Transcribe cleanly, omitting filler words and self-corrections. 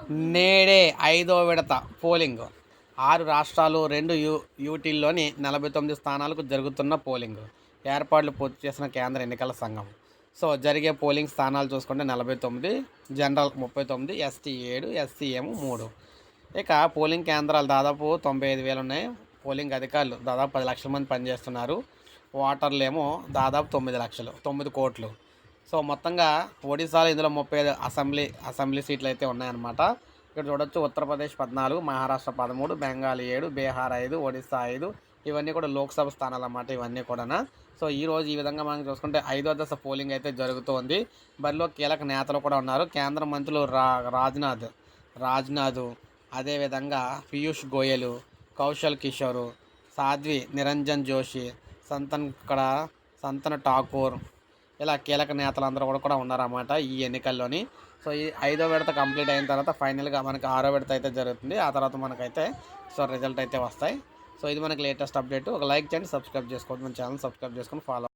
నేడే 5వ విడత పోలింగ్ 6 రాష్ట్రాలు 2 యూటీల్లోని 49 స్థానాలకు జరుగుతున్న పోలింగ్ ఏర్పాట్లు పూర్తి చేసిన కేంద్ర ఎన్నికల సంఘం. సో జరిగే పోలింగ్ స్థానాలు చూసుకుంటే 49, జనరల్ 39, ఎస్టీ 7, ఎస్సీ ఏమో 3. ఇక పోలింగ్ కేంద్రాలు దాదాపు 95,000 ఉన్నాయి. పోలింగ్ అధికారులు దాదాపు 10 లక్షల మంది పనిచేస్తున్నారు. ఓటర్లు ఏమో దాదాపు 9 లక్షలు, 9 కోట్లు. సో మొత్తంగా ఒడిశాలో ఇందులో 35 అసెంబ్లీ సీట్లు అయితే ఉన్నాయన్నమాట. ఇక్కడ చూడొచ్చు ఉత్తరప్రదేశ్ 14, మహారాష్ట్ర 13, బెంగాల్ 7, బీహార్ 5, ఒడిశా 5. ఇవన్నీ కూడా లోక్సభ స్థానాలు అన్నమాట ఇవన్నీ కూడా. సో ఈరోజు ఈ విధంగా మనం చూసుకుంటే 5వ దశ పోలింగ్ అయితే జరుగుతోంది. బరిలో కీలక నేతలు కూడా ఉన్నారు. కేంద్ర మంత్రులు రాజ్నాథ్, అదేవిధంగా పీయూష్ గోయల్, కౌశల్ కిషోర్, సాధ్వి నిరంజన్ జోషి, సంతన్ ఠాకూర్, ఇలా కీలక నేతలందరూ కూడా ఉన్నారన్నమాట ఈ ఎన్నికల్లోని. సో ఈ 5వ విడత కంప్లీట్ అయిన తర్వాత ఫైనల్గా మనకి 6వ విడత అయితే జరుగుతుంది. ఆ తర్వాత మనకైతే సో రిజల్ట్ అయితే వస్తాయి. సో ఇది మనకి లేటెస్ట్ అప్డేట్. ఒక లైక్ చేయండి, సబ్స్క్రైబ్ చేసుకోండి, మన ఛానల్ సబ్స్క్రైబ్ చేసుకొని ఫాలో